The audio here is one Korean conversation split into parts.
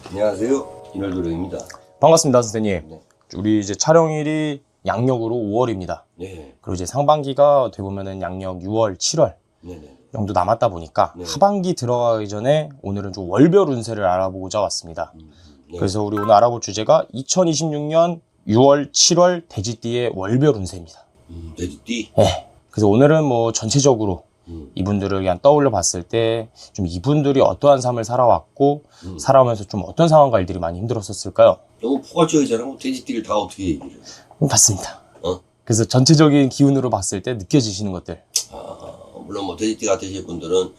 안녕하세요. 이날도령입니다. 반갑습니다, 선생님. 네. 우리 이제 촬영일이 양력으로 5월입니다. 네. 그리고 이제 상반기가 어떻게 보면은 양력 6월, 7월 네네. 정도 남았다 보니까 네. 하반기 들어가기 전에 오늘은 좀 월별 운세를 알아보고자 왔습니다. 네. 그래서 우리 오늘 알아볼 주제가 2026년 6월, 7월 돼지띠의 월별 운세입니다. 돼지띠? 네. 그래서 오늘은 뭐 전체적으로 이분들을 그냥 떠올려 봤을 때 좀 이분들이 어떠한 삶을 살아왔고 살아오면서 좀 어떤 상황과 일들이 많이 힘들었었을까요? 너무 포괄적이잖아. 뭐 돼지띠를 다 어떻게 얘기를 해. 맞습니다. 어? 그래서 전체적인 기운으로 봤을 때 느껴지시는 것들. 물론 뭐 돼지띠 같으실 분들은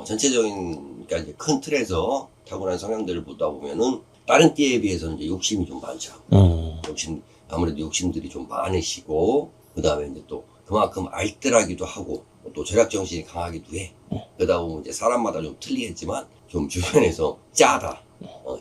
전체적인 그러니까 이제 큰 틀에서 타고난 성향들을 보다 보면은 다른 띠에 비해서는 이제 욕심이 좀 많죠. 아무래도 욕심들이 좀 많으시고 그다음에 이제 또 그만큼 알뜰하기도 하고 또 절약 정신이 강하기도 해. 그러다 보면 이제 사람마다 좀 틀리겠지만 좀 주변에서 짜다,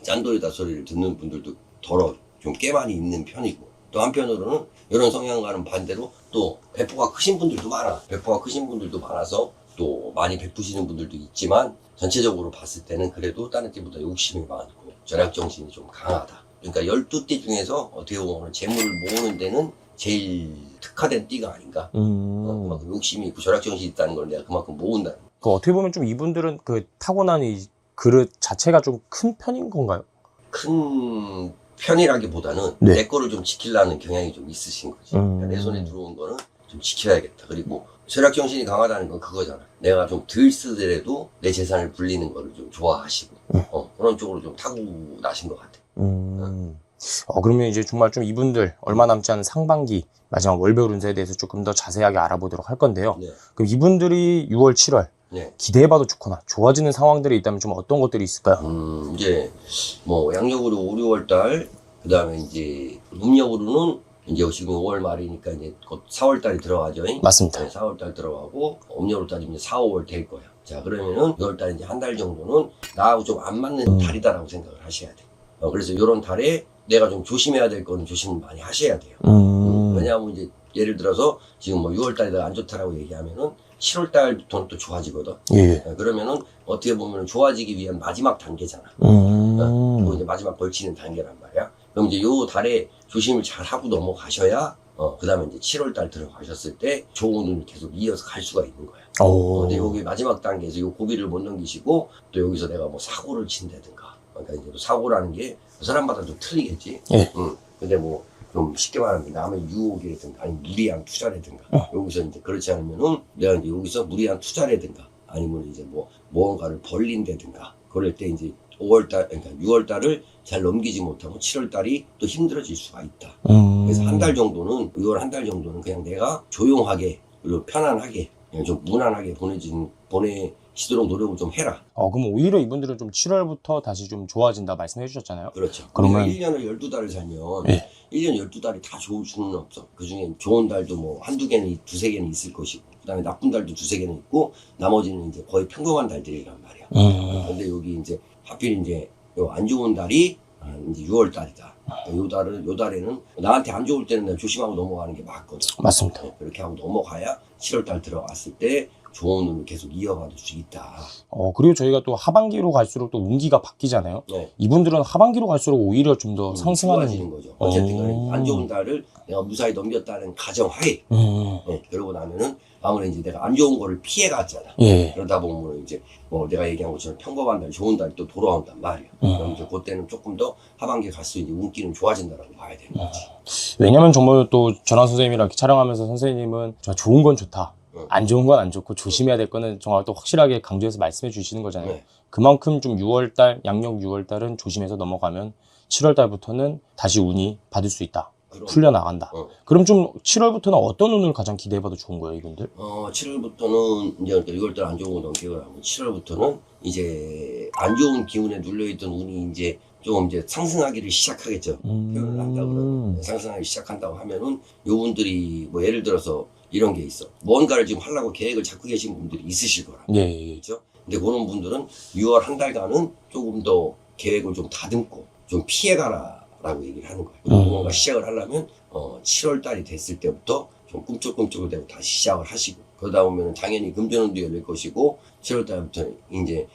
짠돌이다 소리를 듣는 분들도 더러 좀 꽤 많이 있는 편이고 또 한편으로는 이런 성향과는 반대로 또 배포가 크신 분들도 많아. 배포가 크신 분들도 많아서 또 많이 베푸시는 분들도 있지만 전체적으로 봤을 때는 그래도 다른 띠보다 욕심이 많고 절약 정신이 좀 강하다. 그러니까 12띠 중에서 어떻게 보면 재물을 모으는 데는 제일 특화된 띠가 아닌가. 그만큼 욕심이 있고 절약 정신이 있다는 걸 내가 그만큼 모은다는 거. 그 어떻게 보면 좀 이분들은 그 타고난 이 그릇 자체가 좀 큰 편인 건가요? 큰 편이라기보다는 네. 내 거를 좀 지키려는 경향이 좀 있으신 거지. 그러니까 내 손에 들어온 거는 좀 지켜야겠다. 그리고 절약 정신이 강하다는 건 그거잖아. 내가 좀 덜 쓰더라도 내 재산을 불리는 거를 좀 좋아하시고 그런 쪽으로 좀 타고나신 것 같아. 그러면 이제 정말 좀 이분들 얼마 남지 않은 상반기 마지막 월별 운세에 대해서 조금 더 자세하게 알아보도록 할 건데요. 네. 그럼 이분들이 6월, 7월 네. 기대해봐도 좋거나 좋아지는 상황들이 있다면 좀 어떤 것들이 있을까요? 이제 뭐 양력으로 5, 6월 달, 그 다음에 이제 음력으로는 이제 지금 5월 말이니까 이제 곧 4월 달이 들어가죠. 맞습니다. 네, 4월 달 들어가고 음력으로 따지면 이제 4, 5월 될 거야. 자, 그러면은 6월 달 이제 한 달 정도는 나하고 좀 안 맞는 달이다라고 생각을 하셔야 돼. 그래서 이런 달에 내가 좀 조심해야 될 거는 조심을 많이 하셔야 돼요. 왜냐하면 이제 예를 들어서 지금 뭐 6월 달에다 안 좋다라고 얘기하면은 7월 달부터는 또 좋아지거든. 예. 그러면은 어떻게 보면 좋아지기 위한 마지막 단계잖아. 그리고 이제 마지막 걸치는 단계란 말이야. 그럼 이제 요 달에 조심을 잘 하고 넘어가셔야 그 다음에 이제 7월 달 들어가셨을 때 좋은 운을 계속 이어서 갈 수가 있는 거야. 근데 여기 마지막 단계에서 요 고비를 못 넘기시고 또 여기서 내가 뭐 사고를 친다든가. 그러니까 이제 사고라는 게 그 사람마다 좀 틀리겠지. 예. 근데 뭐 좀 쉽게 말하면 남의 유혹이라든가 아니면 무리한 투자라든가 여기서 이제 그렇지 않으면은 내가 이제 여기서 무리한 투자라든가 아니면 이제 뭐 무언가를 벌린다든가 그럴 때 이제 5월달 그러니까 6월달을 잘 넘기지 못하면 7월달이 또 힘들어질 수가 있다. 그래서 한 달 정도는 6월 한 달 정도는 그냥 내가 조용하게 그리고 편안하게 그냥 좀 무난하게 보내시도록 노력을 좀 해라. 그럼 오히려 이분들은 좀 7월부터 다시 좀 좋아진다 말씀해 주셨잖아요. 그렇죠. 그러면 1년을 12달을 살면 예. 1년 12달이 다 좋을 수는 없어. 그 중에 좋은 달도 뭐 한두 개는, 두세 개는 있을 것이고, 그 다음에 나쁜 달도 두세 개는 있고, 나머지는 이제 거의 평범한 달들이란 말이야. 근데 여기 이제 하필 이제 요 안 좋은 달이 이제 6월 달이다. 요 달에는 나한테 안 좋을 때는 내가 조심하고 넘어가는 게 맞거든. 맞습니다. 그렇게 하고 넘어가야 7월 달 들어갔을 때 좋은 운을 계속 이어받을 수 있다. 그리고 저희가 또 하반기로 갈수록 또 운기가 바뀌잖아요. 네. 이분들은 하반기로 갈수록 오히려 좀 더 상승하는 좋아지는 거죠. 어쨌든 간에 안 좋은 달을 내가 무사히 넘겼다는 가정하에 그러고 나면은 아무래도 이제 내가 안 좋은 거를 피해 갔잖아. 예. 그러다 보면 이제 뭐 내가 얘기한 것처럼 평범한 달, 좋은 달이 또 돌아온단 말이야. 그럼 이제 그때는 조금 더 하반기에 갈수록 이제 운기는 좋아진다라고 봐야 되는 거지. 왜냐면 정말 또 전화 선생님이랑 이렇게 촬영하면서 선생님은 정말 좋은 건 좋다. 안 좋은 건 안 좋고 조심해야 될 거는 정말 또 확실하게 강조해서 말씀해 주시는 거잖아요. 네. 그만큼 좀 6월달, 양력 6월달은 조심해서 넘어가면 7월달부터는 다시 운이 받을 수 있다. 풀려나간다. 그럼 좀 7월부터는 어떤 운을 가장 기대해봐도 좋은 거예요, 이분들? 7월부터는 이제 6월달 안 좋은 거 넘기고 나면 7월부터는 이제 안 좋은 기운에 눌려있던 운이 이제 조금 이제 상승하기를 시작하겠죠. 표현을 한다 그러면 상승하기 시작한다고 하면은 요분들이 뭐 예를 들어서 이런 게 있어. 뭔가를 지금 하려고 계획을 잡고 계신 분들이 있으실 거라. 예. 그렇죠? 근데 그런 분들은 6월 한 달간은 조금 더 계획을 좀 다듬고 좀 피해가라라고 얘기를 하는 거예요. 그리고 뭔가 시작을 하려면 7월 달이 됐을 때부터 좀 꿈쩍꿈쩍을 대고 다시 시작을 하시고 그러다 보면 당연히 금전운도 열릴 것이고 7월 달부터 이제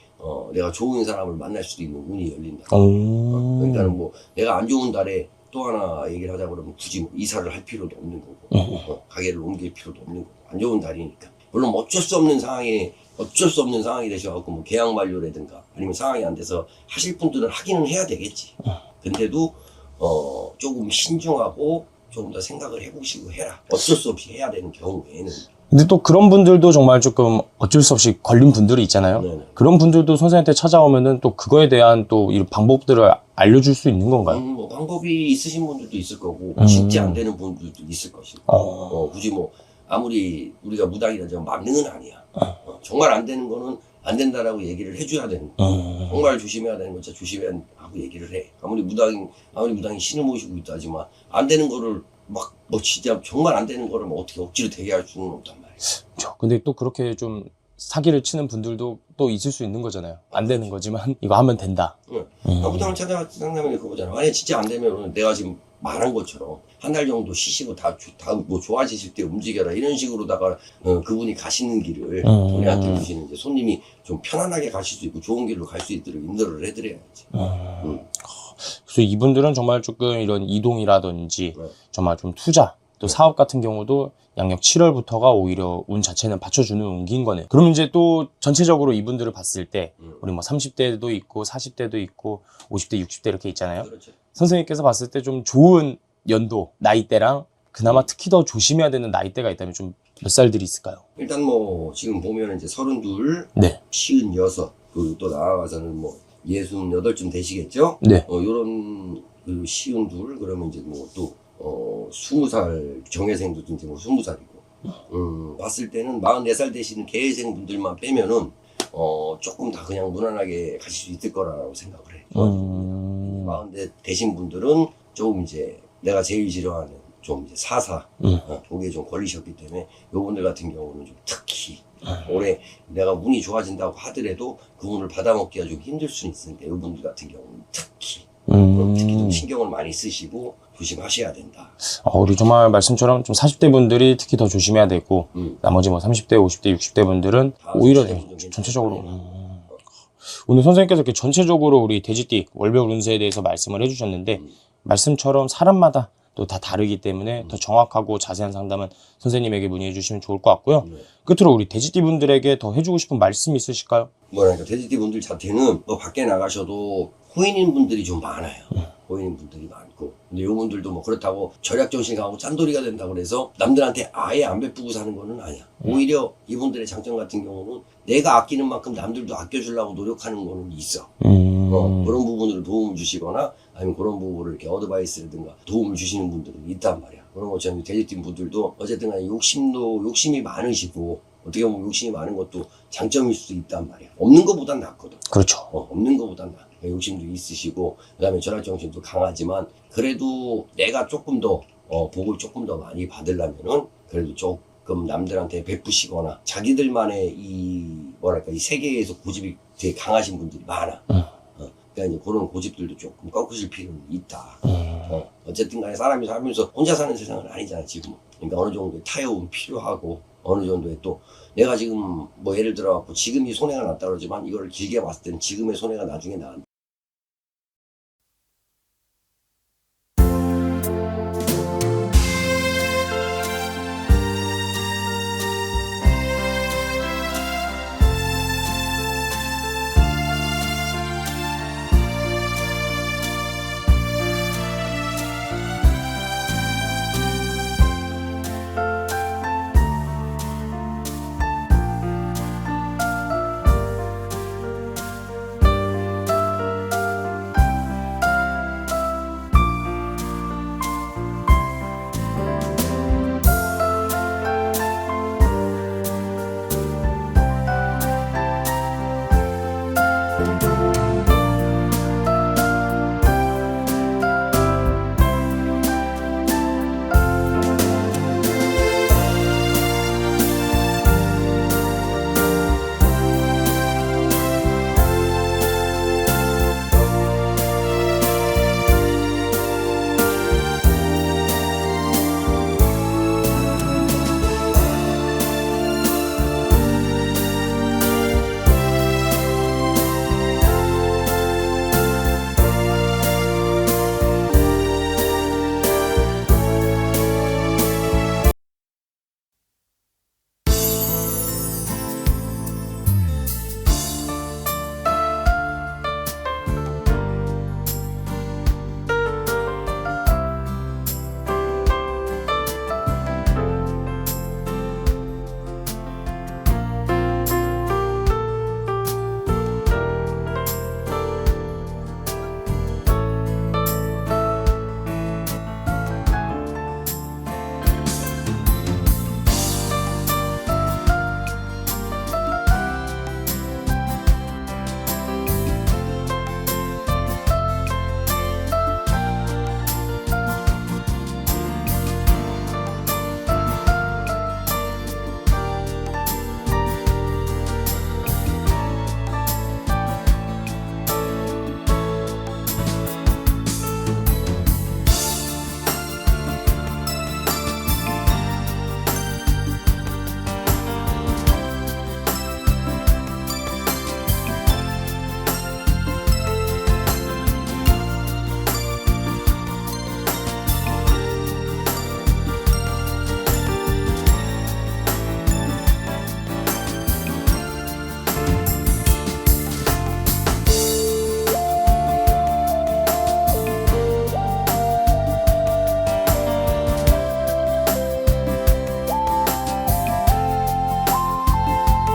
내가 좋은 사람을 만날 수도 있는 운이 열린다. 그러니까는 뭐 내가 안 좋은 달에 또 하나 얘기를 하자 그러면 굳이 뭐 이사를 할 필요도 없는 거고 가게를 옮길 필요도 없는 거고 안 좋은 달이니까. 물론 어쩔 수 없는 상황이 되셔갖고 뭐 계약 만료라든가 아니면 상황이 안 돼서 하실 분들은 하기는 해야 되겠지. 근데도 조금 신중하고 조금 더 생각을 해보시고 해라. 어쩔 수 없이 해야 되는 경우에는. 근데 또 그런 분들도 정말 조금 어쩔 수 없이 걸린 분들이 있잖아요. 네네. 그런 분들도 선생님한테 찾아오면은 또 그거에 대한 또 이런 방법들을 알려줄 수 있는 건가요? 뭐 방법이 있으신 분들도 있을 거고 진짜 안 되는 분들도 있을 것이고 굳이 뭐 아무리 우리가 무당이라지만 막는 아니야. 정말 안 되는 거는 안 된다라고 얘기를 해줘야 되는 거. 정말 조심해야 되는 거 진짜 조심해야 하고 얘기를 해. 아무리 무당이 신을 모시고 있다 하지만 안 되는 거를 막 뭐 진짜 정말 안 되는 거를 뭐 어떻게 억지로 되게 할 수는 없단 말이야. 근데 또 그렇게 좀 사기를 치는 분들도 또 있을 수 있는 거잖아요. 안 되는 거지만 이거 하면 된다. 무당을 찾아가서 상담하면 그거잖아. 만약에 진짜 안 되면 내가 지금 말한 것처럼 한 달 정도 쉬시고 다 뭐 좋아지실 때 움직여라 이런 식으로다가 그분이 가시는 길을 본인한테 오시는 이제 손님이 좀 편안하게 가실 수 있고 좋은 길로 갈 수 있도록 인도를 해드려야지. 그래서 이분들은 정말 조금 이런 이동이라든지 정말 좀 투자 또 사업 같은 경우도 양력 7월부터가 오히려 운 자체는 받쳐주는 운기인 거네요. 그럼 이제 또 전체적으로 이분들을 봤을 때 우리 뭐 30대도 있고 40대도 있고 50대 60대 이렇게 있잖아요. 그렇죠. 선생님께서 봤을 때 좀 좋은 연도 나이대랑 그나마 특히 더 조심해야 되는 나이대가 있다면 좀 몇 살들이 있을까요? 일단 뭐 지금 보면 이제 32, 네. 56 그리고 또 나아가서는 뭐 68쯤 되시겠죠? 네. 요런 그 52 그러면 이제 뭐 또 20살 정예생도 이제 뭐 20살이고 봤을 때는 44살 되시는 계회생 분들만 빼면은 조금 다 그냥 무난하게 가실 수 있을 거라고 생각을 해. 40대 되신 분들은 조금 이제 내가 제일 싫어하는 좀 이제 사사 거기에 좀 걸리셨기 때문에 요분들 같은 경우는 좀 특히 올해 내가 운이 좋아진다고 하더라도 그 운을 받아먹기가 좀 힘들 수는 있으니까 요분들 같은 경우는 특히 좀 신경을 많이 쓰시고 조심하셔야 된다. 우리 정말 말씀처럼 좀 40대 분들이 특히 더 조심해야 되고 나머지 뭐 30대, 50대, 60대 분들은 오히려 전체적으로 오늘 선생님께서 이렇게 전체적으로 우리 돼지띠 월별 운세에 대해서 말씀을 해주셨는데 말씀처럼 사람마다 또 다 다르기 때문에 더 정확하고 자세한 상담은 선생님에게 문의해 주시면 좋을 것 같고요. 끝으로 우리 돼지띠 분들에게 더 해주고 싶은 말씀 있으실까요? 뭐랄까 돼지띠 분들 자체는 뭐 밖에 나가셔도 호인인 분들이 좀 많아요. 호인인 분들이 많고 근데 요분들도 뭐 그렇다고 절약정신 강하고 짠돌이가 된다고 해서 남들한테 아예 안 베푸고 사는 거는 아니야. 오히려 이분들의 장점 같은 경우는 내가 아끼는 만큼 남들도 아껴주려고 노력하는 거는 있어. 그런 부분으로 도움을 주시거나 아니면 그런 부분을 이렇게 어드바이스라든가 도움을 주시는 분들은 있단 말이야. 그런 것처럼 돼지띠 분들도 어쨌든 간에 욕심이 많으시고 어떻게 보면 욕심이 많은 것도 장점일 수도 있단 말이야. 없는 것보단 낫거든. 그렇죠. 없는 것보단 나. 욕심도 있으시고 그다음에 절약정신도 강하지만 그래도 내가 조금 더 복을 조금 더 많이 받으려면은 그래도 조금 남들한테 베푸시거나 자기들만의 이 세계에서 고집이 되게 강하신 분들이 많아. 그러니까 이제 그런 고집들도 조금 꺾으실 필요는 있다. 어쨌든 간에 사람이 살면서 혼자 사는 세상은 아니잖아 지금. 그러니까 어느 정도의 타협은 필요하고 어느 정도의 또 내가 지금 뭐 예를 들어 갖고 지금이 손해가 났다 그러지만 이걸 길게 봤을 때는 지금의 손해가 나중에